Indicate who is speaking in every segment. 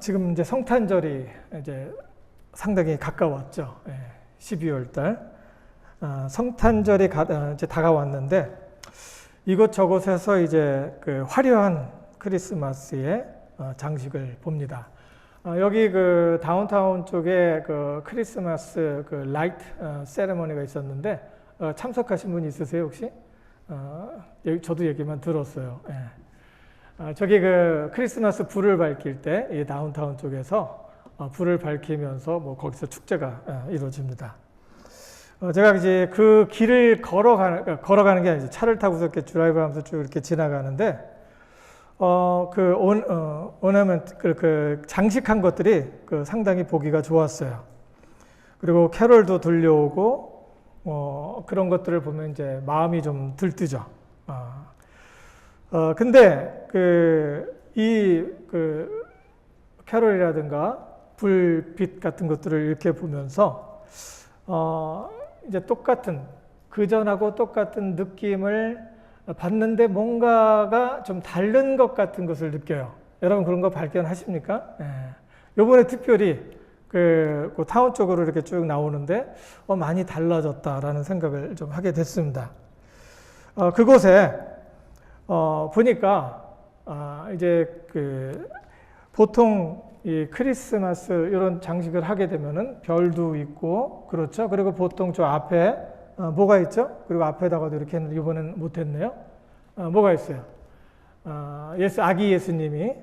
Speaker 1: 지금 이제 성탄절이 이제 상당히 가까웠죠. 12월 달. 성탄절이 이제 다가왔는데 이곳저곳에서 이제 그 화려한 크리스마스의 장식을 봅니다. 여기 그 다운타운 쪽에 그 크리스마스 그 라이트 세레머니가 있었는데 참석하신 분 있으세요 혹시? 저도 얘기만 들었어요. 저기 그 크리스마스 불을 밝힐 때 이 다운타운 쪽에서 불을 밝히면서 뭐 거기서 축제가 이루어집니다. 제가 이제 그 길을 걸어가는 게 아니죠. 차를 타고서 이렇게 드라이브 하면서 쭉 이렇게 지나가는데, 오너먼트, 그 장식한 것들이 상당히 보기가 좋았어요. 그리고 캐롤도 들려오고, 그런 것들을 보면 이제 마음이 좀 들뜨죠. 근데 캐롤이라든가 불빛 같은 것들을 이렇게 보면서, 이제 그전하고 똑같은 느낌을 받는데 뭔가가 좀 다른 것 같은 것을 느껴요. 여러분 그런 거 발견하십니까? 요번에 특별히 그 타운 쪽으로 이렇게 쭉 나오는데 많이 달라졌다라는 생각을 좀 하게 됐습니다. 그곳에 보니까 이제 보통 이 크리스마스 이런 장식을 하게 되면은 별도 있고 그렇죠. 그리고 보통 저 앞에 뭐가 있죠? 그리고 앞에다가도 이렇게 했는데 이번엔 못했네요. 뭐가 있어요? 아기 예수님이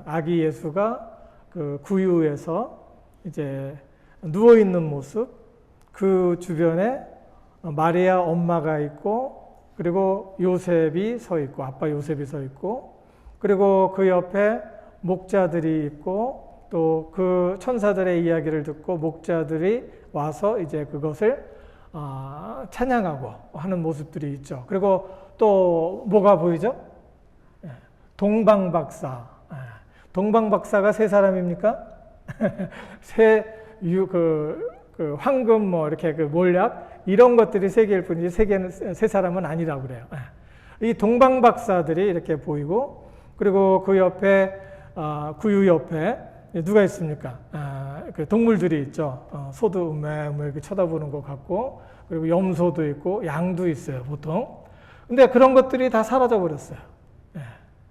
Speaker 1: 아기 예수가 그 구유에서 이제 누워 있는 모습, 그 주변에 마리아 엄마가 있고 그리고 요셉이 서 있고 아빠 요셉이 서 있고 그리고 그 옆에 목자들이 있고 또 그 천사들의 이야기를 듣고 목자들이 와서 이제 그것을 찬양하고 하는 모습들이 있죠. 그리고 또 뭐가 보이죠? 동방박사. 동방박사가 세 사람입니까? 황금 뭐 이렇게 몰약 이런 것들이 세 개일 뿐이지 세 사람은 아니라고 그래요. 이 동방박사들이 이렇게 보이고 그리고 그 옆에 구유 옆에 누가 있습니까? 그 동물들이 있죠. 소도 우매우매 이렇게 쳐다보는 것 같고 그리고 염소도 있고 양도 있어요 보통. 근데 그런 것들이 다 사라져 버렸어요.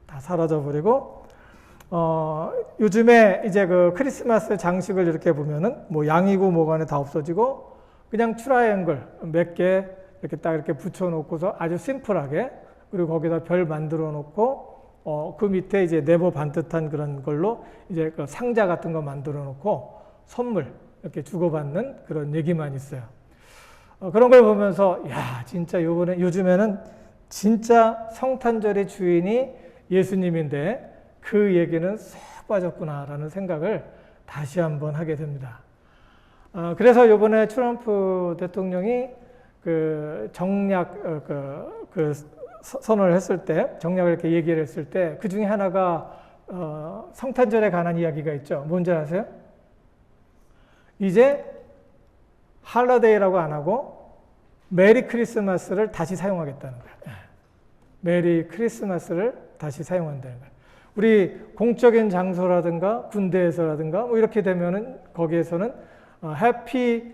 Speaker 1: 다 사라져 버리고 요즘에 이제 그 크리스마스 장식을 이렇게 보면은 뭐 양이고 뭐간에 다 없어지고 그냥 트라이앵글 몇 개 이렇게 딱 이렇게 붙여놓고서 아주 심플하게 그리고 거기다 별 만들어 놓고 그 밑에 이제 네모 반듯한 그런 걸로 이제 그 상자 같은 거 만들어 놓고 선물 이렇게 주고받는 그런 얘기만 있어요. 그런 걸 보면서 야 진짜 요즘에는 진짜 성탄절의 주인이 예수님인데 그 얘기는 쏙 빠졌구나라는 생각을 다시 한번 하게 됩니다. 그래서 요번에 트럼프 대통령이 그 정략 선언을 했을 때, 정략을 이렇게 얘기를 했을 때, 그 중에 하나가, 성탄절에 관한 이야기가 있죠. 뭔지 아세요? 이제, 할러데이라고 안 하고, 메리 크리스마스를 다시 사용하겠다는 거예요. 메리 크리스마스를 다시 사용한다는 거예요. 우리 공적인 장소라든가, 군대에서라든가, 뭐 이렇게 되면은, 거기에서는, 해피,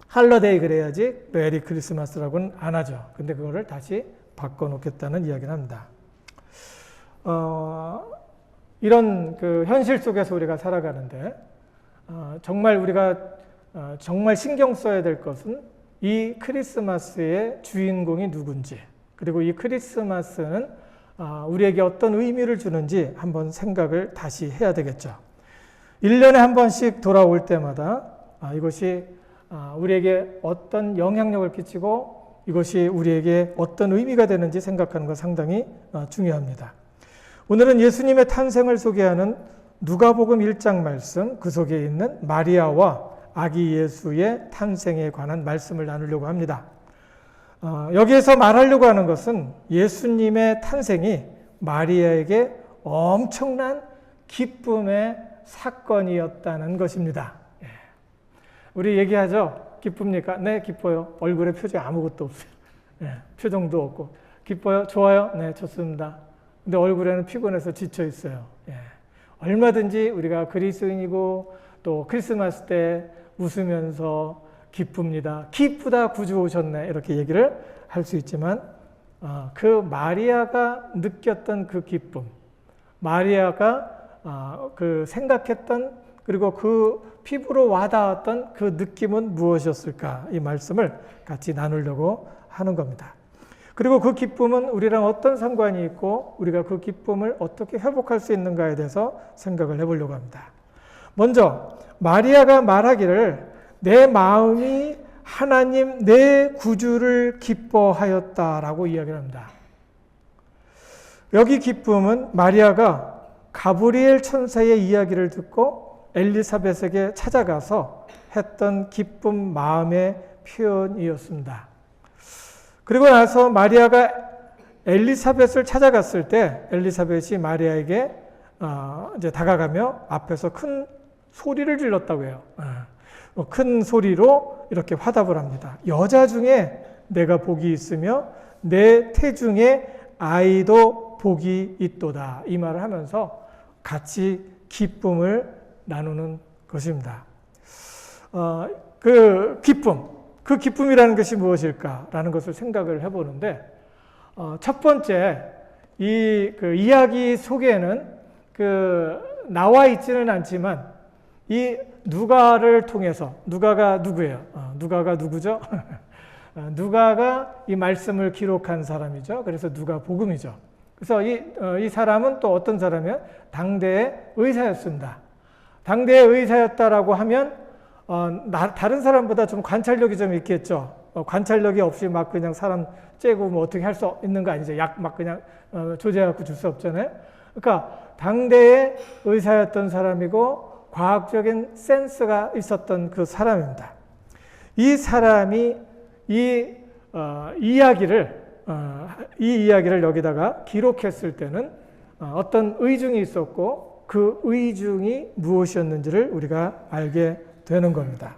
Speaker 1: 할러데이 그래야지 메리 크리스마스라고는 안 하죠. 근데 그거를 다시 바꿔놓겠다는 이야기를 합니다. 이런 그 현실 속에서 우리가 살아가는데 정말 우리가 정말 신경 써야 될 것은 이 크리스마스의 주인공이 누군지 그리고 이 크리스마스는 우리에게 어떤 의미를 주는지 한번 생각을 다시 해야 되겠죠. 1년에 한 번씩 돌아올 때마다 이것이 우리에게 어떤 영향력을 끼치고 이것이 우리에게 어떤 의미가 되는지 생각하는 것 상당히 중요합니다. 오늘은 예수님의 탄생을 소개하는 누가복음 1장 말씀, 그 속에 있는 마리아와 아기 예수의 탄생에 관한 말씀을 나누려고 합니다. 여기에서 말하려고 하는 것은 예수님의 탄생이 마리아에게 엄청난 기쁨의 사건이었다는 것입니다. 우리 얘기하죠. 기쁩니까? 네, 기뻐요. 얼굴에 표정이 아무것도 없어요. 표정도 없고. 기뻐요? 좋아요? 네, 좋습니다. 근데 얼굴에는 피곤해서 지쳐 있어요. 얼마든지 우리가 그리스도인이고 또 크리스마스 때 웃으면서 기쁩니다. 기쁘다 구주 오셨네 이렇게 얘기를 할 수 있지만 그 마리아가 느꼈던 그 기쁨, 마리아가 그 생각했던 그리고 그 피부로 와닿았던 그 느낌은 무엇이었을까? 이 말씀을 같이 나누려고 하는 겁니다. 그리고 그 기쁨은 우리랑 어떤 상관이 있고 우리가 그 기쁨을 어떻게 회복할 수 있는가에 대해서 생각을 해보려고 합니다. 먼저 마리아가 말하기를 내 마음이 하나님 내 구주를 기뻐하였다라고 이야기를 합니다. 여기 기쁨은 마리아가 가브리엘 천사의 이야기를 듣고 엘리사벳에게 찾아가서 했던 기쁨 마음의 표현이었습니다. 그리고 나서 마리아가 엘리사벳을 찾아갔을 때 엘리사벳이 마리아에게 이제 다가가며 앞에서 큰 소리를 질렀다고 해요. 큰 소리로 이렇게 화답을 합니다. 여자 중에 내가 복이 있으며 내 태중에 아이도 복이 있도다. 이 말을 하면서 같이 기쁨을 나누는 것입니다. 그 기쁨이라는 것이 무엇일까라는 것을 생각을 해보는데 첫 번째 그 이야기 속에는 나와 있지는 않지만 이 누가를 통해서 누가가 누구예요? 누가가 누구죠? 누가가 이 말씀을 기록한 사람이죠. 그래서 누가복음이죠. 그래서 이 사람은 또 어떤 사람이에요? 당대의 의사였습니다. 당대의 의사였다라고 하면 다른 사람보다 좀 관찰력이 좀 있겠죠. 관찰력이 없이 막 그냥 사람 째고 뭐 어떻게 할 수 있는 거 아니죠. 약 막 그냥 조제해갖고 줄 수 없잖아요. 그러니까 당대의 의사였던 사람이고 과학적인 센스가 있었던 그 사람입니다. 이 사람이 이 이야기를 여기다가 기록했을 때는 어떤 의중이 있었고 그 의중이 무엇이었는지를 우리가 알게 되는 겁니다.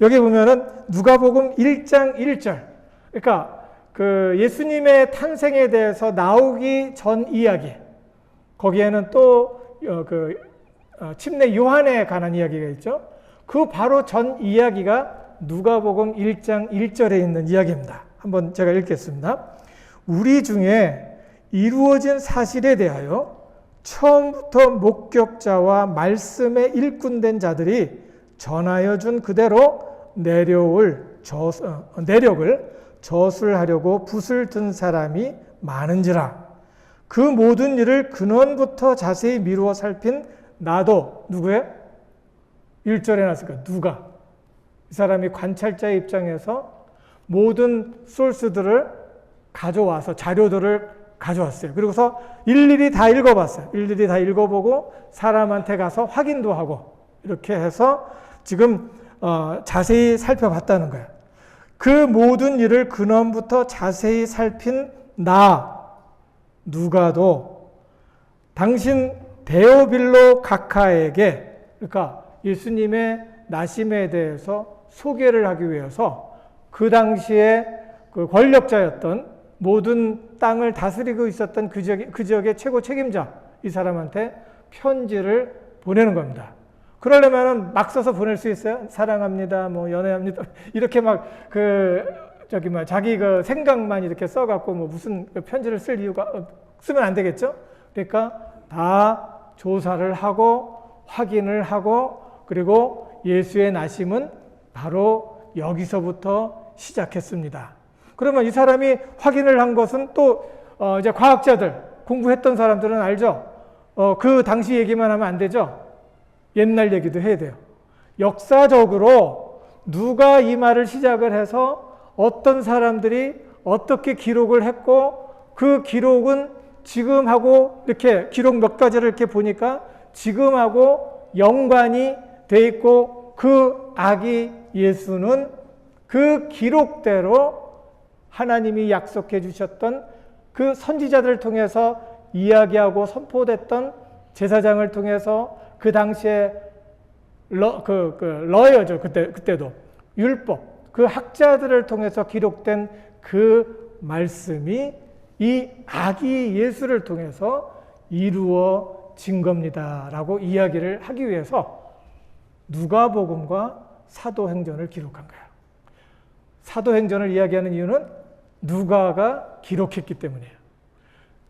Speaker 1: 여기 보면은 누가복음 1장 1절. 그러니까 그 예수님의 탄생에 대해서 나오기 전 이야기. 거기에는 또 침례 요한에 관한 이야기가 있죠. 그 바로 전 이야기가 누가복음 1장 1절에 있는 이야기입니다. 한번 제가 읽겠습니다. 우리 중에 이루어진 사실에 대하여 처음부터 목격자와 말씀에 일꾼된 자들이 전하여 준 그대로 내력을 저술하려고 붓을 든 사람이 많은지라. 그 모든 일을 근원부터 자세히 미루어 살핀 나도 누구예요? 1절에 나왔으니까 누가? 이 사람이 관찰자의 입장에서 모든 소스들을 가져와서 자료들을 가져왔어요. 그리고서 일일이 다 읽어봤어요. 일일이 다 읽어보고 사람한테 가서 확인도 하고 이렇게 해서 지금 자세히 살펴봤다는 거예요. 그 모든 일을 근원부터 자세히 살핀 누가도 당신 데오빌로 각하에게, 그러니까 예수님의 나심에 대해서 소개를 하기 위해서 그 당시에 그 권력자였던 모든 땅을 다스리고 있었던 그 지역의 최고 책임자 이 사람한테 편지를 보내는 겁니다. 그러려면 막 써서 보낼 수 있어요? 사랑합니다, 뭐 연애합니다 이렇게 막 자기 그 생각만 이렇게 써갖고 뭐 무슨 편지를 쓸 이유가 쓰면 안 되겠죠? 그러니까 다 조사를 하고 확인을 하고 그리고 예수의 나심은 바로 여기서부터 시작했습니다. 그러면 이 사람이 확인을 한 것은 또 이제 과학자들 공부했던 사람들은 알죠? 그 당시 얘기만 하면 안 되죠? 옛날 얘기도 해야 돼요. 역사적으로 누가 이 말을 시작을 해서 어떤 사람들이 어떻게 기록을 했고 그 기록은 지금하고 이렇게 기록 몇 가지를 이렇게 보니까 지금하고 연관이 돼 있고 그 아기 예수는 그 기록대로 하나님이 약속해 주셨던 그 선지자들을 통해서 이야기하고 선포됐던 제사장을 통해서 그 당시에 러여죠. 그때도 율법 그 학자들을 통해서 기록된 그 말씀이 이 아기 예수를 통해서 이루어졌다는 증거입니다라고 이야기를 하기 위해서 누가복음과 사도행전을 기록한 거예요. 사도행전을 이야기하는 이유는 누가가 기록했기 때문이에요.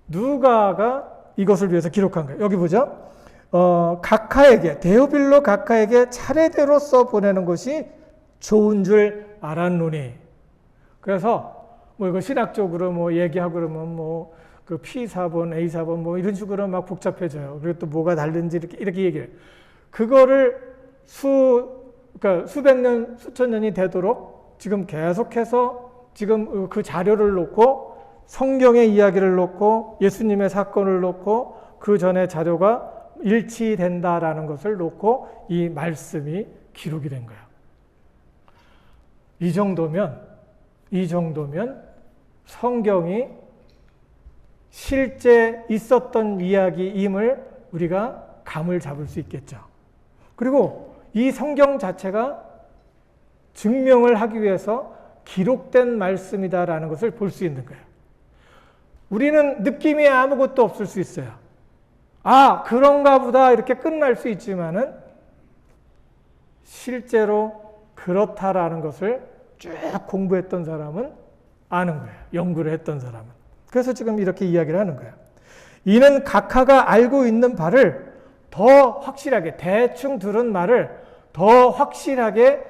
Speaker 1: 누가가 이것을 위해서 기록한 거예요. 여기 보죠. 각하에게, 데오빌로 각하에게 차례대로 써보내는 것이 좋은 줄 알았노니. 그래서 뭐 이거 신학적으로 뭐 얘기하고 그러면 뭐 그 P4번, A4번 뭐 이런 식으로 막 복잡해져요. 그리고 또 뭐가 다른지 이렇게 얘기해요. 그거를 그러니까 수백 년, 수천 년이 되도록 지금 계속해서 지금 그 자료를 놓고 성경의 이야기를 놓고 예수님의 사건을 놓고 그 전에 자료가 일치된다라는 것을 놓고 이 말씀이 기록이 된 거예요. 이 정도면 성경이 실제 있었던 이야기임을 우리가 감을 잡을 수 있겠죠. 그리고 이 성경 자체가 증명을 하기 위해서 기록된 말씀이다라는 것을 볼 수 있는 거예요. 우리는 느낌이 아무것도 없을 수 있어요. 아, 그런가 보다 이렇게 끝날 수 있지만은 실제로 그렇다라는 것을 쭉 공부했던 사람은 아는 거예요. 연구를 했던 사람은. 그래서 지금 이렇게 이야기를 하는 거예요. 이는 각하가 알고 있는 바를 더 확실하게, 대충 들은 말을 더 확실하게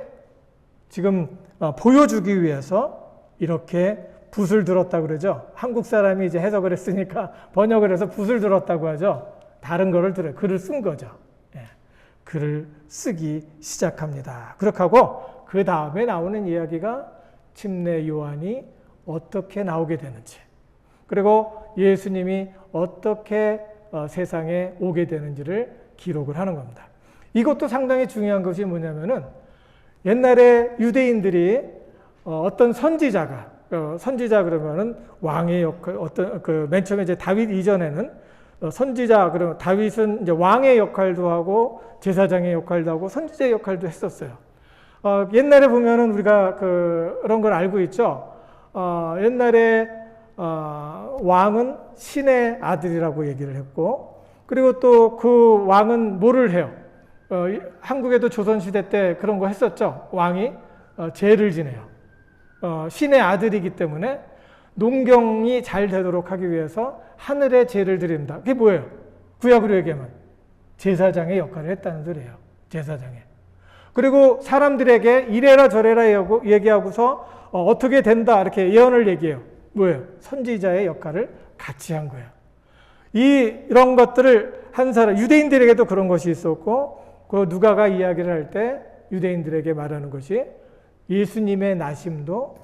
Speaker 1: 지금 보여주기 위해서 이렇게 붓을 들었다고 그러죠. 한국 사람이 이제 해석을 했으니까 번역을 해서 붓을 들었다고 하죠. 다른 거를 들어요. 글을 쓴 거죠. 예. 글을 쓰기 시작합니다. 그렇게 하고 그 다음에 나오는 이야기가 침례 요한이 어떻게 나오게 되는지, 그리고 예수님이 어떻게 세상에 오게 되는지를 기록을 하는 겁니다. 이것도 상당히 중요한 것이 뭐냐면은 옛날에 유대인들이 어떤 선지자 그러면은 왕의 역할, 맨 처음에 이제 다윗 이전에는 선지자, 그러면 다윗은 이제 왕의 역할도 하고 제사장의 역할도 하고 선지자의 역할도 했었어요. 옛날에 보면은 우리가 그런 걸 알고 있죠. 옛날에 왕은 신의 아들이라고 얘기를 했고, 그리고 또 그 왕은 뭐를 해요? 한국에도 조선시대 때 그런 거 했었죠. 왕이 제를 지내요. 신의 아들이기 때문에 농경이 잘 되도록 하기 위해서 하늘에 제를 드립니다. 그게 뭐예요? 구약으로 얘기하면 제사장의 역할을 했다는 소리예요. 제사장의. 그리고 사람들에게 이래라 저래라 얘기하고서 어떻게 된다 이렇게 예언을 얘기해요. 뭐예요? 선지자의 역할을 같이 한 거예요. 이런 것들을 한 사람, 유대인들에게도 그런 것이 있었고, 그 누가가 이야기를 할 때 유대인들에게 말하는 것이 예수님의 나심도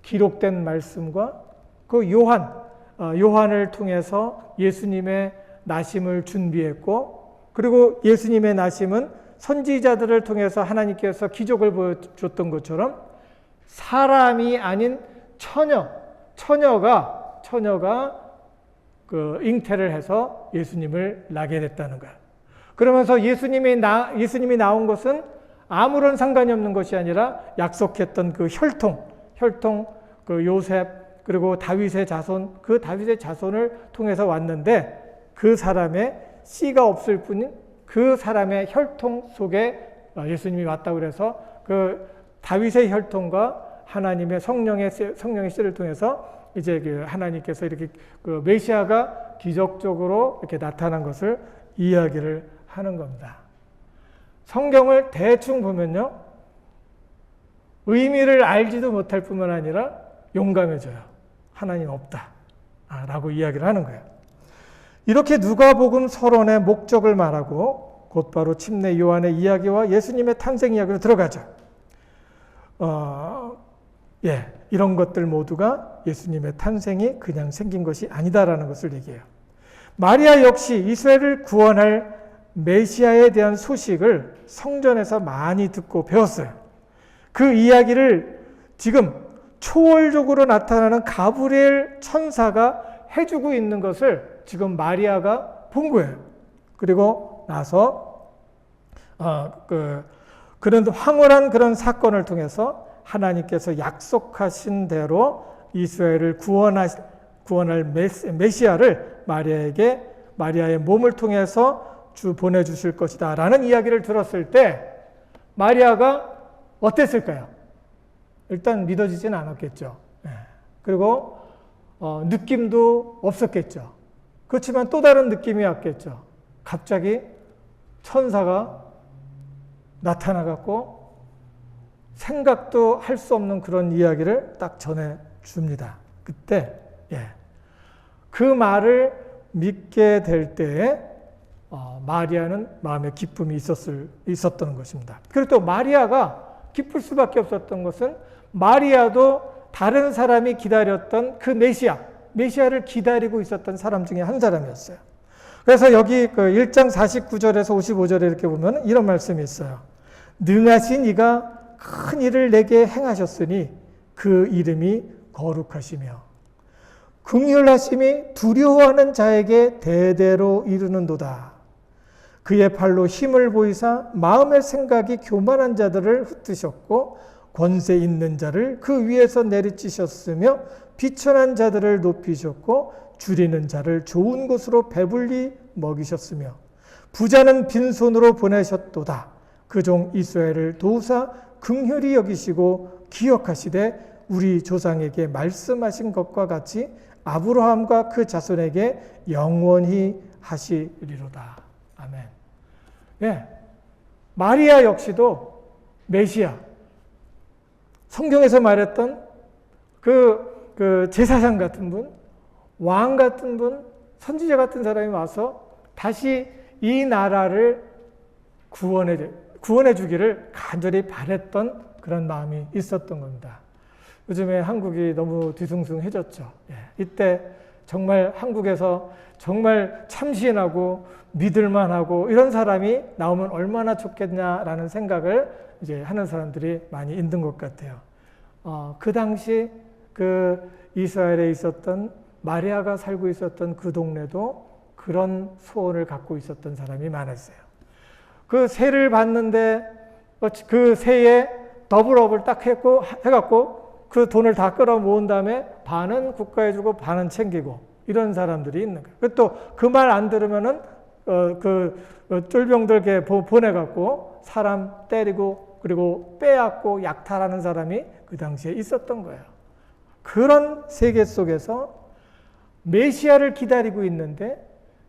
Speaker 1: 기록된 말씀과 그 요한을 통해서 예수님의 나심을 준비했고, 그리고 예수님의 나심은 선지자들을 통해서 하나님께서 기적을 보여줬던 것처럼 사람이 아닌 처녀가 그 잉태를 해서 예수님을 낳게 됐다는 거야. 그러면서 예수님이 나온 것은 아무런 상관이 없는 것이 아니라 약속했던 그 혈통 그 요셉, 그리고 다윗의 자손, 그 다윗의 자손을 통해서 왔는데 그 사람의 씨가 없을 뿐인 그 사람의 혈통 속에 예수님이 왔다고 그래서 그 다윗의 혈통과 하나님의 성령의 씨를 통해서 이제 그 하나님께서 이렇게 그 메시아가 기적적으로 이렇게 나타난 것을 이야기를 하는 겁니다. 성경을 대충 보면요, 의미를 알지도 못할 뿐만 아니라 용감해져요. 하나님 없다 라고 이야기를 하는 거예요. 이렇게 누가복음 서론의 목적을 말하고 곧바로 침례 요한의 이야기와 예수님의 탄생 이야기로 들어가죠. 이런 것들 모두가 예수님의 탄생이 그냥 생긴 것이 아니다라는 것을 얘기해요. 마리아 역시 이스라엘을 구원할 메시아에 대한 소식을 성전에서 많이 듣고 배웠어요. 그 이야기를 지금 초월적으로 나타나는 가브리엘 천사가 해주고 있는 것을 지금 마리아가 본 거예요. 그리고 나서 그런 황홀한 그런 사건을 통해서 하나님께서 약속하신 대로 이스라엘을 구원할 메시아를 마리아에게 마리아의 몸을 통해서 주 보내주실 것이다 라는 이야기를 들었을 때 마리아가 어땠을까요? 일단 믿어지진 않았겠죠. 그리고 느낌도 없었겠죠. 그렇지만 또 다른 느낌이 왔겠죠. 갑자기 천사가 나타나갖고 생각도 할 수 없는 그런 이야기를 딱 전해줍니다. 그때 그 말을 믿게 될 때에 마리아는 마음에 기쁨이 있었던 것입니다. 그리고 또 마리아가 기쁠 수밖에 없었던 것은 마리아도 다른 사람이 기다렸던 그 메시아를 기다리고 있었던 사람 중에 한 사람이었어요. 그래서 여기 그 1장 49절에서 55절에 이렇게 보면 이런 말씀이 있어요. 능하신 이가 큰 일을 내게 행하셨으니 그 이름이 거룩하시며 긍휼하심이 두려워하는 자에게 대대로 이르는도다. 그의 팔로 힘을 보이사 마음의 생각이 교만한 자들을 흩으셨고 권세 있는 자를 그 위에서 내리치셨으며 비천한 자들을 높이셨고 줄이는 자를 좋은 곳으로 배불리 먹이셨으며 부자는 빈손으로 보내셨도다. 그 종 이스라엘을 도우사 긍휼히 여기시고 기억하시되 우리 조상에게 말씀하신 것과 같이 아브라함과 그 자손에게 영원히 하시리로다. 아멘. 마리아 역시도 메시아, 성경에서 말했던 그 제사장 같은 분, 왕 같은 분, 선지자 같은 사람이 와서 다시 이 나라를 구원해 주기를 간절히 바랬던 그런 마음이 있었던 겁니다. 요즘에 한국이 너무 뒤숭숭해졌죠. 이때 정말 한국에서 정말 참신하고 믿을만하고 이런 사람이 나오면 얼마나 좋겠냐라는 생각을 이제 하는 사람들이 많이 있는 것 같아요. 그 당시 그 이스라엘에 있었던 마리아가 살고 있었던 그 동네도 그런 소원을 갖고 있었던 사람이 많았어요. 그 세를 받는데 그 세에 더블업을 딱 해갖고 그 돈을 다 끌어 모은 다음에 반은 국가에 주고 반은 챙기고 이런 사람들이 있는 거예요. 또 그 말 안 들으면은 쫄병들 보내갖고 사람 때리고 그리고 빼앗고 약탈하는 사람이 그 당시에 있었던 거예요. 그런 세계 속에서 메시아를 기다리고 있는데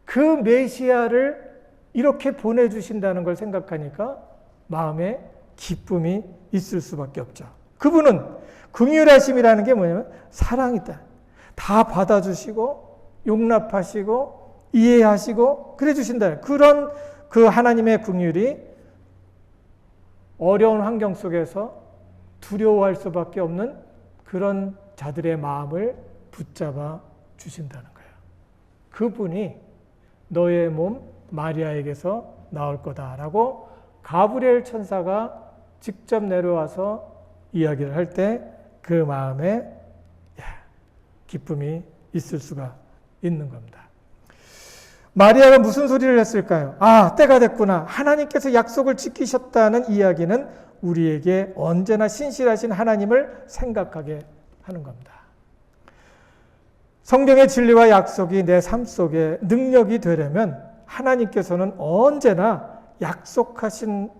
Speaker 1: 그 메시아를 이렇게 보내주신다는 걸 생각하니까 마음에 기쁨이 있을 수밖에 없죠. 그분은 긍휼하심이라는 게 뭐냐면 사랑이다. 다 받아주시고 용납하시고 이해하시고 그래 주신다. 그런 그 하나님의 긍휼이 어려운 환경 속에서 두려워할 수밖에 없는 그런 자들의 마음을 붙잡아 주신다는 거예요. 그분이 너의 몸 마리아에게서 나올 거다라고 가브리엘 천사가 직접 내려와서 이야기를 할 때 그 마음에 기쁨이 있을 수가 있는 겁니다. 마리아가 무슨 소리를 했을까요? 때가 됐구나. 하나님께서 약속을 지키셨다는 이야기는 우리에게 언제나 신실하신 하나님을 생각하게 하는 겁니다. 성경의 진리와 약속이 내 삶 속에 능력이 되려면 하나님께서는 언제나 약속하신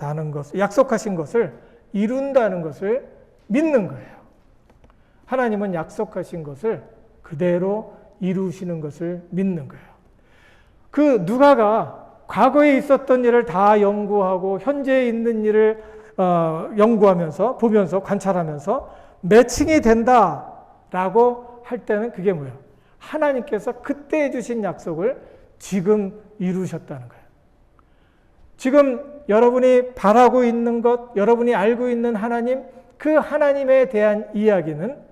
Speaker 1: 것을 이룬다는 것을 믿는 거예요. 하나님은 약속하신 것을 그대로 이루시는 것을 믿는 거예요. 그 누가가 과거에 있었던 일을 다 연구하고 현재에 있는 일을 연구하면서 보면서 관찰하면서 매칭이 된다라고 할 때는 그게 뭐예요? 하나님께서 그때 해주신 약속을 지금 이루셨다는 거예요. 지금 여러분이 바라고 있는 것, 여러분이 알고 있는 하나님, 그 하나님에 대한 이야기는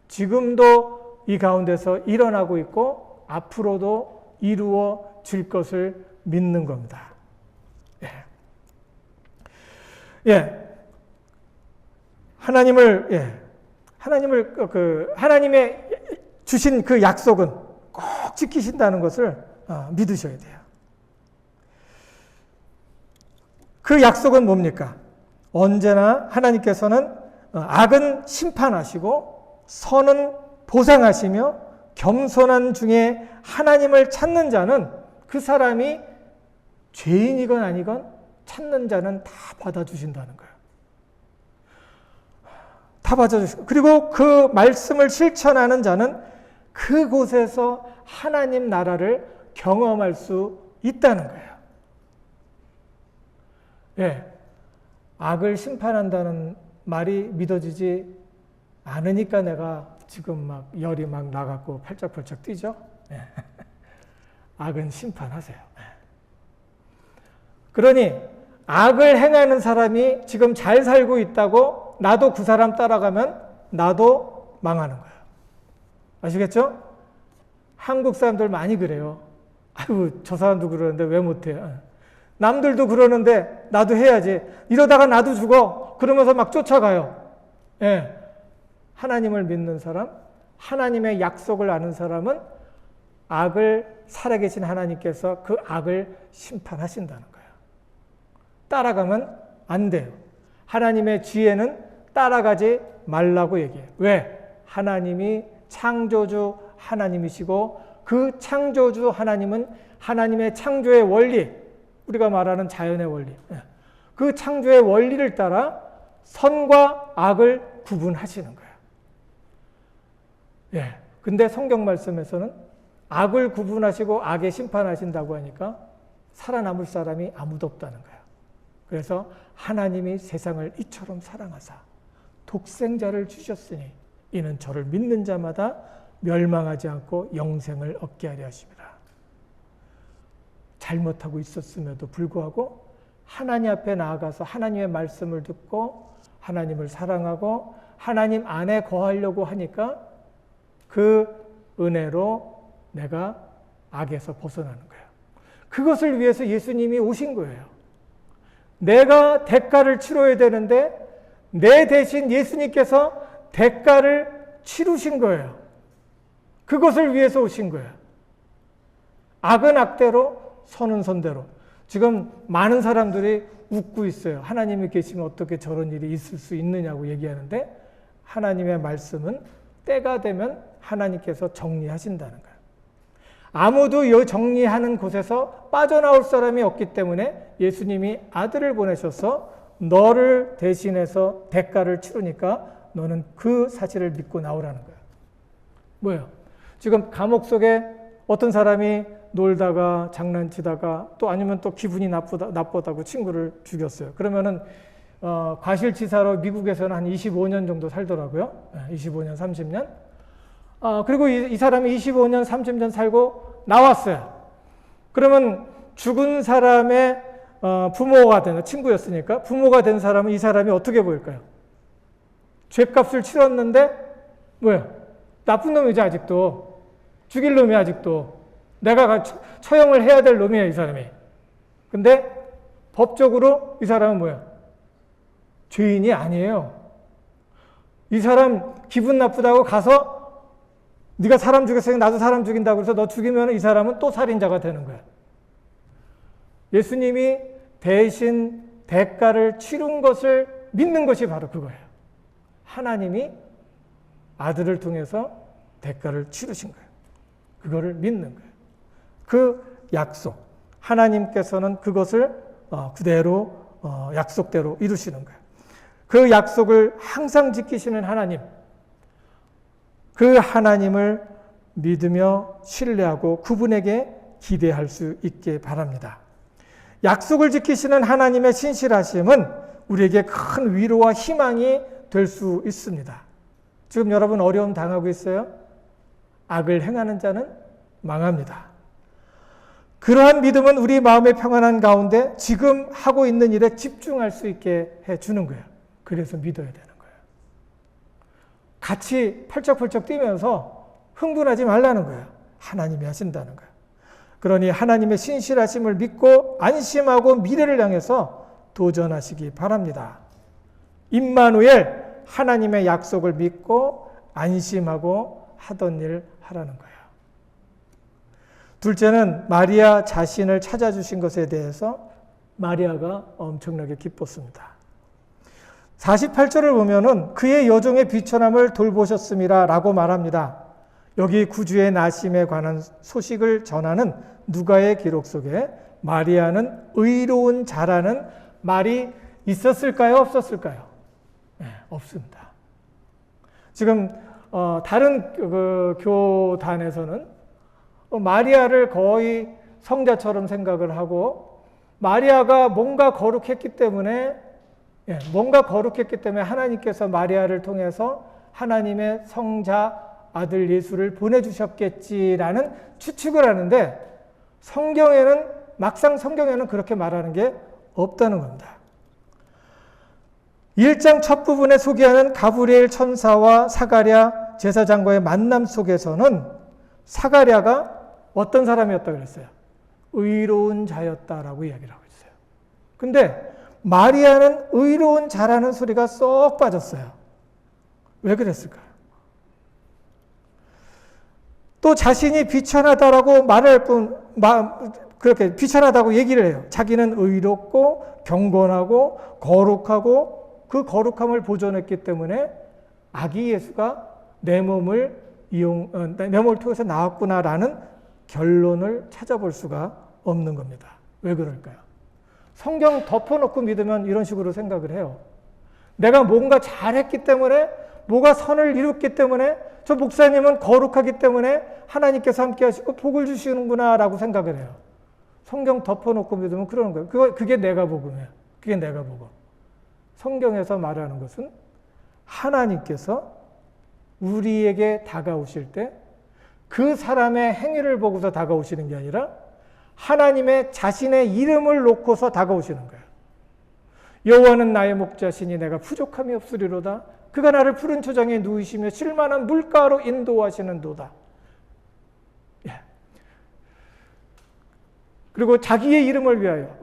Speaker 1: 지금도 이 가운데서 일어나고 있고 앞으로도 이루어질 것을 믿는 겁니다. 하나님의 주신 그 약속은 꼭 지키신다는 것을 믿으셔야 돼요. 그 약속은 뭡니까? 언제나 하나님께서는 악은 심판하시고 선은 보상하시며 겸손한 중에 하나님을 찾는 자는 그 사람이 죄인이건 아니건 찾는 자는 다 받아주신다는 거예요. 다 받아주시고, 그리고 그 말씀을 실천하는 자는 그곳에서 하나님 나라를 경험할 수 있다는 거예요. 예, 악을 심판한다는 말이 믿어지지 않으니까 내가 지금 막 열이 막 나갖고 팔짝팔짝 뛰죠. 예. 악은 심판하세요. 예. 그러니 악을 행하는 사람이 지금 잘 살고 있다고 나도 그 사람 따라가면 나도 망하는 거예요. 아시겠죠? 한국 사람들 많이 그래요. 아이고, 저 사람도 그러는데 왜 못해? 남들도 그러는데 나도 해야지. 이러다가 나도 죽어. 그러면서 막 쫓아가요. 예. 하나님을 믿는 사람, 하나님의 약속을 아는 사람은 악을 살아계신 하나님께서 그 악을 심판하신다는 거예요. 따라가면 안 돼요. 하나님의 지혜는 따라가지 말라고 얘기해요. 왜? 하나님이 창조주 하나님이시고 그 창조주 하나님은 하나님의 창조의 원리, 우리가 말하는 자연의 원리, 그 창조의 원리를 따라 선과 악을 구분하시는 거예요. 예. 근데 성경 말씀에서는 악을 구분하시고 악에 심판하신다고 하니까 살아남을 사람이 아무도 없다는 거예요. 그래서 하나님이 세상을 이처럼 사랑하사 독생자를 주셨으니 이는 저를 믿는 자마다 멸망하지 않고 영생을 얻게 하려 하심이라. 잘못하고 있었음에도 불구하고 하나님 앞에 나아가서 하나님의 말씀을 듣고 하나님을 사랑하고 하나님 안에 거하려고 하니까 그 은혜로 내가 악에서 벗어나는 거예요. 그것을 위해서 예수님이 오신 거예요. 내가 대가를 치러야 되는데 내 대신 예수님께서 대가를 치르신 거예요. 그것을 위해서 오신 거예요. 악은 악대로, 선은 선대로. 지금 많은 사람들이 웃고 있어요. 하나님이 계시면 어떻게 저런 일이 있을 수 있느냐고 얘기하는데 하나님의 말씀은 때가 되면 하나님께서 정리하신다는 거예요. 아무도 이 정리하는 곳에서 빠져나올 사람이 없기 때문에 예수님이 아들을 보내셔서 너를 대신해서 대가를 치르니까 너는 그 사실을 믿고 나오라는 거예요. 뭐예요? 지금 감옥 속에 어떤 사람이 놀다가 장난치다가 또 아니면 또 기분이 나쁘다고 친구를 죽였어요. 그러면은 과실치사로 미국에서는 한 25년 정도 살더라고요. 25년, 30년. 그리고 이 사람이 25년, 30년 살고 나왔어요. 그러면 죽은 사람의 부모가 되는, 친구였으니까 부모가 된 사람은 이 사람이 어떻게 보일까요? 죄값을 치렀는데 뭐예요? 나쁜 놈이지 아직도. 죽일 놈이 아직도. 내가 처형을 해야 될 놈이에요, 이 사람이. 근데 법적으로 이 사람은 뭐예요? 죄인이 아니에요. 이 사람 기분 나쁘다고 가서 네가 사람 죽였으니까 나도 사람 죽인다고 해서 너 죽이면 이 사람은 또 살인자가 되는 거야. 예수님이 대신 대가를 치른 것을 믿는 것이 바로 그거예요. 하나님이 아들을 통해서 대가를 치르신 거예요. 그거를 믿는 거예요. 그 약속, 하나님께서는 그것을 그대로 약속대로 이루시는 거예요. 그 약속을 항상 지키시는 하나님, 그 하나님을 믿으며 신뢰하고 그분에게 기대할 수 있게 바랍니다. 약속을 지키시는 하나님의 신실하심은 우리에게 큰 위로와 희망이 될 수 있습니다. 지금 여러분 어려움 당하고 있어요? 악을 행하는 자는 망합니다. 그러한 믿음은 우리 마음의 평안한 가운데 지금 하고 있는 일에 집중할 수 있게 해주는 거예요. 그래서 믿어야 되는 거예요. 같이 펄쩍펄쩍 뛰면서 흥분하지 말라는 거예요. 하나님이 하신다는 거예요. 그러니 하나님의 신실하심을 믿고 안심하고 미래를 향해서 도전하시기 바랍니다. 임마누엘, 하나님의 약속을 믿고 안심하고 하던 일 하라는 거예요. 둘째는 마리아 자신을 찾아주신 것에 대해서 마리아가 엄청나게 기뻤습니다. 48절을 보면은 그의 여종의 비천함을 돌보셨음이라 라고 말합니다. 여기 구주의 나심에 관한 소식을 전하는 누가의 기록 속에 마리아는 의로운 자라는 말이 있었을까요? 없었을까요? 네, 없습니다. 지금 다른 그 교단에서는 마리아를 거의 성자처럼 생각을 하고 마리아가 뭔가 거룩했기 때문에 하나님께서 마리아를 통해서 하나님의 성자 아들 예수를 보내주셨겠지라는 추측을 하는데 막상 성경에는 그렇게 말하는 게 없다는 겁니다. 1장 첫 부분에 소개하는 가브리엘 천사와 사가랴 제사장과의 만남 속에서는 사가랴가 어떤 사람이었다고 그랬어요? 의로운 자였다라고 이야기를 하고 있어요. 근데 마리아는 의로운 자라는 소리가 쏙 빠졌어요. 왜 그랬을까요? 또 자신이 비천하다라고 말할 그렇게 비천하다고 얘기를 해요. 자기는 의롭고 경건하고 거룩하고 그 거룩함을 보존했기 때문에 아기 예수가 내 몸을 통해서 나왔구나라는 결론을 찾아볼 수가 없는 겁니다. 왜 그럴까요? 성경 덮어놓고 믿으면 이런 식으로 생각을 해요. 내가 뭔가 잘했기 때문에, 뭐가 선을 이뤘기 때문에, 저 목사님은 거룩하기 때문에 하나님께서 함께 하시고 복을 주시는구나 라고 생각을 해요. 성경 덮어놓고 믿으면 그러는 거예요. 그게 내가 복음이에요. 그게 내가 복음. 성경에서 말하는 것은 하나님께서 우리에게 다가오실 때 그 사람의 행위를 보고서 다가오시는 게 아니라 하나님의 자신의 이름을 놓고서 다가오시는 거예요. 여호와는 나의 목자시니 내가 부족함이 없으리로다. 그가 나를 푸른 초장에 누이시며 쉴만한 물가로 인도하시는도다. 예. 그리고 자기의 이름을 위하여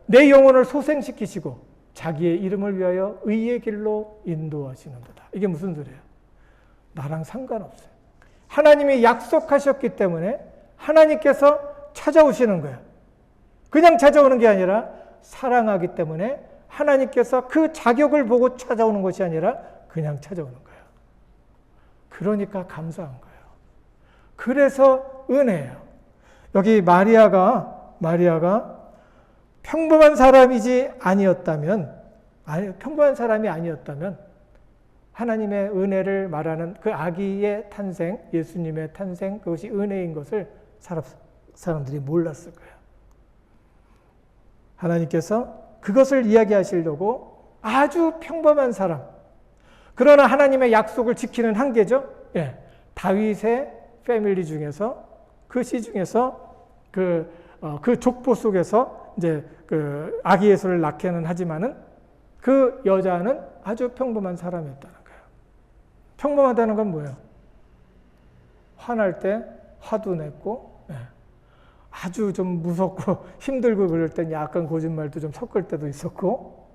Speaker 1: 내 영혼을 소생시키시고 자기의 이름을 위하여 의의 길로 인도하시는도다. 이게 무슨 소리예요? 나랑 상관없어요. 하나님이 약속하셨기 때문에 하나님께서 찾아오시는 거예요. 그냥 찾아오는 게 아니라 사랑하기 때문에 하나님께서 그 자격을 보고 찾아오는 것이 아니라 그냥 찾아오는 거예요. 그러니까 감사한 거예요. 그래서 은혜예요. 여기 마리아가 평범한 사람이 아니었다면 하나님의 은혜를 말하는 그 아기의 탄생, 예수님의 탄생, 그것이 은혜인 것을 사람들이 몰랐을 거예요. 하나님께서 그것을 이야기하시려고 아주 평범한 사람, 그러나 하나님의 약속을 지키는 한계죠. 예, 다윗의 패밀리 중에서 그 시 중에서 그 족보 속에서 이제 그 아기 예수를 낳기는 하지만은 그 여자는 아주 평범한 사람이었다는 거예요. 평범하다는 건 뭐예요? 화날 때 화도 냈고, 아주 좀 무섭고 힘들고 그럴 땐 약간 거짓말도 좀 섞을 때도 있었고,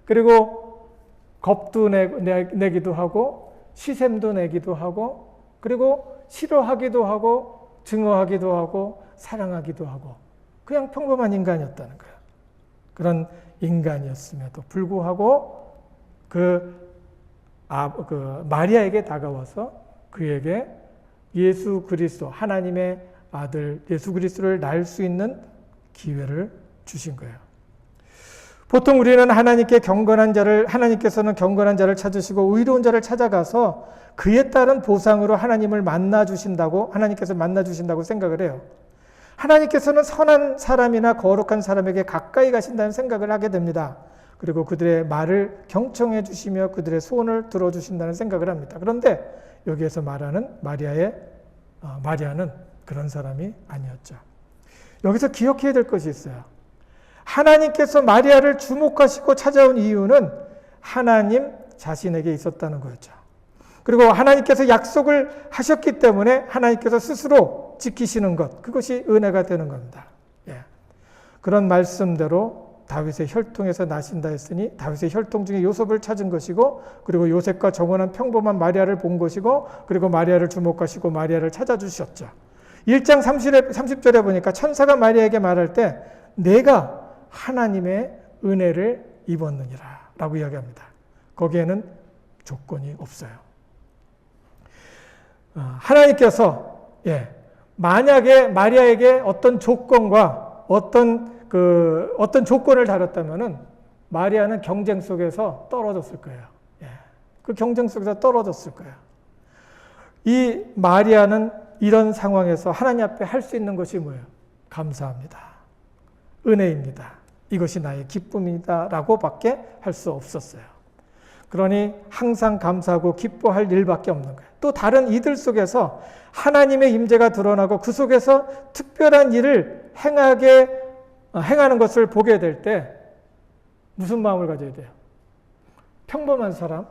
Speaker 1: 그리고 겁도 내기도 하고, 시샘도 내기도 하고, 그리고 싫어하기도 하고, 증오하기도 하고, 사랑하기도 하고, 그냥 평범한 인간이었다는 거예요. 그런 인간이었음에도 불구하고 마리아에게 다가와서 그에게 예수 그리스도, 하나님의 아들 예수 그리스도를 낳을 수 있는 기회를 주신 거예요. 보통 우리는 하나님께서는 경건한 자를 찾으시고 의로운 자를 찾아가서 그에 따른 보상으로 하나님께서 만나 주신다고 생각을 해요. 하나님께서는 선한 사람이나 거룩한 사람에게 가까이 가신다는 생각을 하게 됩니다. 그리고 그들의 말을 경청해 주시며 그들의 소원을 들어주신다는 생각을 합니다. 그런데 여기에서 말하는 마리아는 그런 사람이 아니었죠. 여기서 기억해야 될 것이 있어요. 하나님께서 마리아를 주목하시고 찾아온 이유는 하나님 자신에게 있었다는 거였죠. 그리고 하나님께서 약속을 하셨기 때문에 하나님께서 스스로 지키시는 것, 그것이 은혜가 되는 겁니다. 그런 말씀대로 다윗의 혈통에서 나신다 했으니 다윗의 혈통 중에 요셉을 찾은 것이고, 그리고 요셉과 정원한 평범한 마리아를 본 것이고, 그리고 마리아를 주목하시고 마리아를 찾아주셨죠. 1장 30절에 보니까 천사가 마리아에게 말할 때 내가 하나님의 은혜를 입었느니라 라고 이야기합니다. 거기에는 조건이 없어요. 하나님께서 만약에 마리아에게 어떤 조건과 어떤 조건을 다뤘다면은 마리아는 경쟁 속에서 떨어졌을 거예요. 그 경쟁 속에서 떨어졌을 거예요. 이 마리아는 이런 상황에서 하나님 앞에 할 수 있는 것이 뭐예요? 감사합니다. 은혜입니다. 이것이 나의 기쁨이다 라고 밖에 할 수 없었어요. 그러니 항상 감사하고 기뻐할 일밖에 없는 거예요. 또 다른 이들 속에서 하나님의 임재가 드러나고 그 속에서 특별한 일을 행하는 것을 보게 될 때 무슨 마음을 가져야 돼요? 평범한 사람,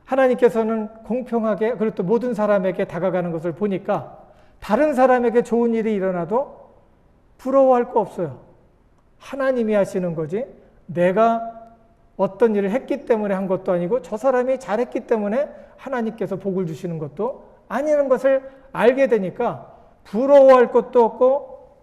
Speaker 1: 하나님께서는 공평하게 그리고 또 모든 사람에게 다가가는 것을 보니까 다른 사람에게 좋은 일이 일어나도 부러워할 거 없어요. 하나님이 하시는 거지 내가 어떤 일을 했기 때문에 한 것도 아니고 저 사람이 잘했기 때문에 하나님께서 복을 주시는 것도 아니라는 것을 알게 되니까 부러워할 것도 없고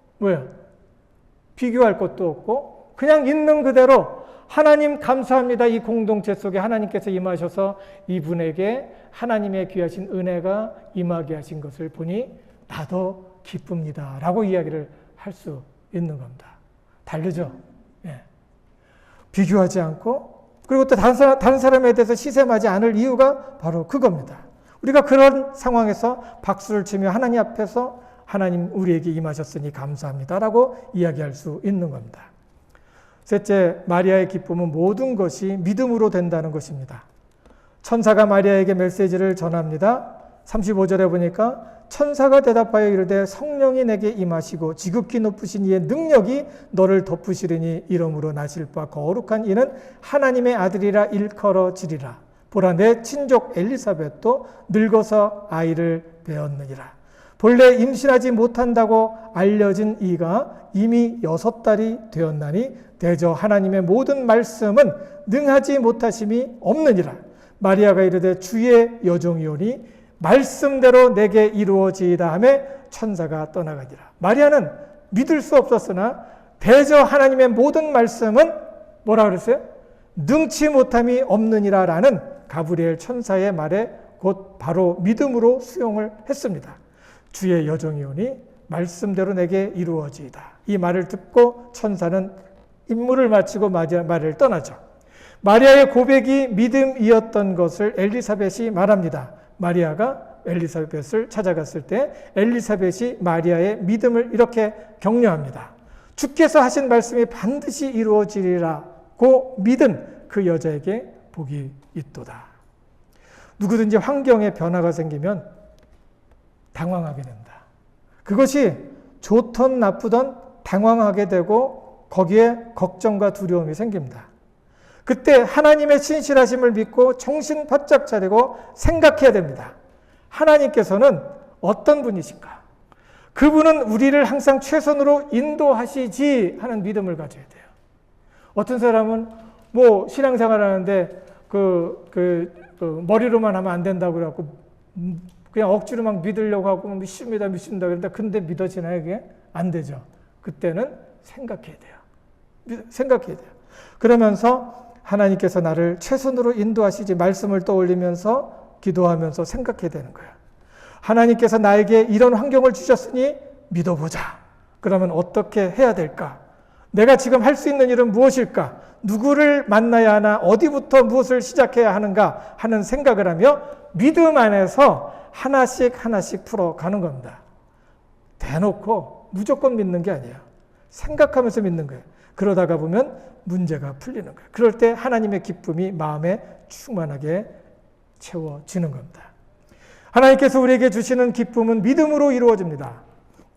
Speaker 1: 비교할 것도 없고 그냥 있는 그대로 하나님 감사합니다. 이 공동체 속에 하나님께서 임하셔서 이분에게 하나님의 귀하신 은혜가 임하게 하신 것을 보니 나도 기쁩니다. 라고 이야기를 할 수 있는 겁니다. 다르죠? 비교하지 않고 그리고 또 다른 사람에 대해서 시샘하지 않을 이유가 바로 그겁니다. 우리가 그런 상황에서 박수를 치며 하나님 앞에서 하나님 우리에게 임하셨으니 감사합니다. 라고 이야기할 수 있는 겁니다. 셋째, 마리아의 기쁨은 모든 것이 믿음으로 된다는 것입니다. 천사가 마리아에게 메시지를 전합니다. 35절에 보니까 천사가 대답하여 이르되 성령이 내게 임하시고 지극히 높으신 이의 능력이 너를 덮으시리니 이러므로 나실 바 거룩한 이는 하나님의 아들이라 일컬어지리라. 보라 내 친족 엘리사벳도 늙어서 아이를 배었느니라. 본래 임신하지 못한다고 알려진 이가 이미 6달이 되었나니 대저 하나님의 모든 말씀은 능하지 못하심이 없느니라. 마리아가 이르되 주의 여종이오니 말씀대로 내게 이루어지이다 하며 천사가 떠나가니라. 마리아는 믿을 수 없었으나 대저 하나님의 모든 말씀은 뭐라 그랬어요? 능치 못함이 없느니라 라는 가브리엘 천사의 말에 곧 바로 믿음으로 수용을 했습니다. 주의 여종이오니 말씀대로 내게 이루어지이다. 이 말을 듣고 천사는 임무를 마치고 마리아를 떠나죠. 마리아의 고백이 믿음이었던 것을 엘리사벳이 말합니다. 마리아가 엘리사벳을 찾아갔을 때 엘리사벳이 마리아의 믿음을 이렇게 격려합니다. 주께서 하신 말씀이 반드시 이루어지리라고 믿은 그 여자에게 복이 있도다. 누구든지 환경에 변화가 생기면 당황하게 된다. 그것이 좋든 나쁘든 당황하게 되고 거기에 걱정과 두려움이 생깁니다. 그때 하나님의 신실하심을 믿고 정신 바짝 차리고 생각해야 됩니다. 하나님께서는 어떤 분이신가? 그분은 우리를 항상 최선으로 인도하시지 하는 믿음을 가져야 돼요. 어떤 사람은 신앙생활 하는데 머리로만 하면 안 된다고 그래갖고 그냥 억지로 막 믿으려고 하고 믿습니다 그런다. 근데 믿어지나요? 그게 안 되죠. 그때는 생각해야 돼요. 생각해야 돼요. 그러면서 하나님께서 나를 최선으로 인도하시지 말씀을 떠올리면서 기도하면서 생각해야 되는 거예요. 하나님께서 나에게 이런 환경을 주셨으니 믿어보자. 그러면 어떻게 해야 될까? 내가 지금 할 수 있는 일은 무엇일까? 누구를 만나야 하나? 어디부터 무엇을 시작해야 하는가? 하는 생각을 하며 믿음 안에서 하나씩 풀어가는 겁니다. 대놓고 무조건 믿는 게 아니에요. 생각하면서 믿는 거예요. 그러다가 보면 문제가 풀리는 거예요. 그럴 때 하나님의 기쁨이 마음에 충만하게 채워지는 겁니다. 하나님께서 우리에게 주시는 기쁨은 믿음으로 이루어집니다.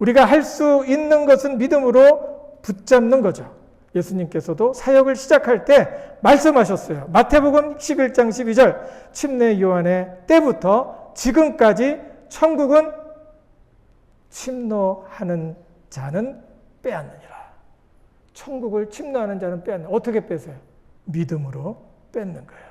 Speaker 1: 우리가 할 수 있는 것은 믿음으로 붙잡는 거죠. 예수님께서도 사역을 시작할 때 말씀하셨어요. 마태복음 11장 12절 침례 요한의 때부터 지금까지 천국은 침노하는 자는 빼앗느니라. 천국을 침노하는 자는 빼앗는. 어떻게 빼세요? 믿음으로 뺏는 거예요.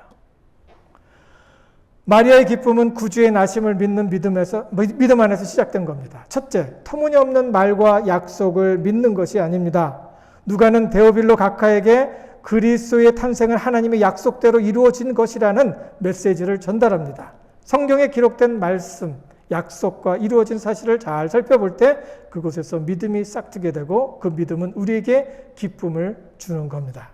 Speaker 1: 마리아의 기쁨은 구주의 나심을 믿는 믿음 안에서 시작된 겁니다. 첫째, 터무니없는 말과 약속을 믿는 것이 아닙니다. 누가는 데오빌로 각하에게 그리스도의 탄생은 하나님의 약속대로 이루어진 것이라는 메시지를 전달합니다. 성경에 기록된 말씀, 약속과 이루어진 사실을 잘 살펴볼 때 그곳에서 믿음이 싹트게 되고 그 믿음은 우리에게 기쁨을 주는 겁니다.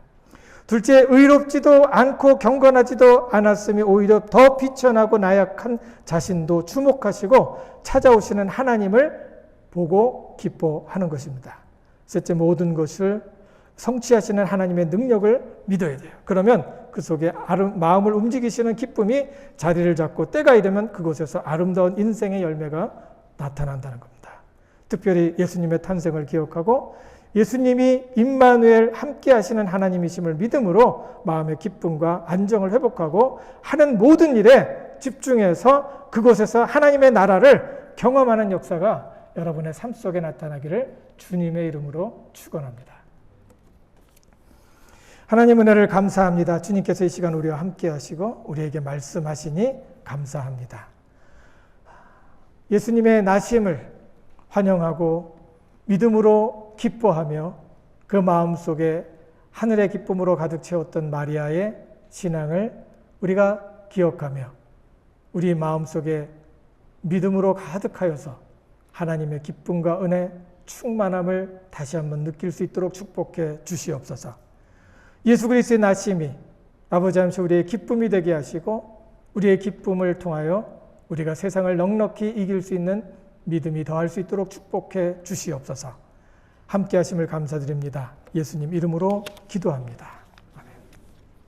Speaker 1: 둘째, 의롭지도 않고 경건하지도 않았으며 오히려 더 비천하고 나약한 자신도 주목하시고 찾아오시는 하나님을 보고 기뻐하는 것입니다. 셋째, 모든 것을 성취하시는 하나님의 능력을 믿어야 돼요. 그러면 그 속에 마음을 움직이시는 기쁨이 자리를 잡고 때가 이르면 그곳에서 아름다운 인생의 열매가 나타난다는 겁니다. 특별히 예수님의 탄생을 기억하고 예수님이 임마누엘 함께 하시는 하나님이심을 믿음으로 마음의 기쁨과 안정을 회복하고 하는 모든 일에 집중해서 그곳에서 하나님의 나라를 경험하는 역사가 여러분의 삶 속에 나타나기를 주님의 이름으로 축원합니다. 하나님 은혜를 감사합니다. 주님께서 이 시간 우리와 함께 하시고 우리에게 말씀하시니 감사합니다. 예수님의 나심을 환영하고 믿음으로 기뻐하며 그 마음속에 하늘의 기쁨으로 가득 채웠던 마리아의 신앙을 우리가 기억하며 우리 마음속에 믿음으로 가득하여서 하나님의 기쁨과 은혜, 충만함을 다시 한번 느낄 수 있도록 축복해 주시옵소서. 예수 그리스도의 나심이 아버지 하나님 우리의 기쁨이 되게 하시고 우리의 기쁨을 통하여 우리가 세상을 넉넉히 이길 수 있는 믿음이 더할 수 있도록 축복해 주시옵소서. 함께 하심을 감사드립니다. 예수님 이름으로 기도합니다.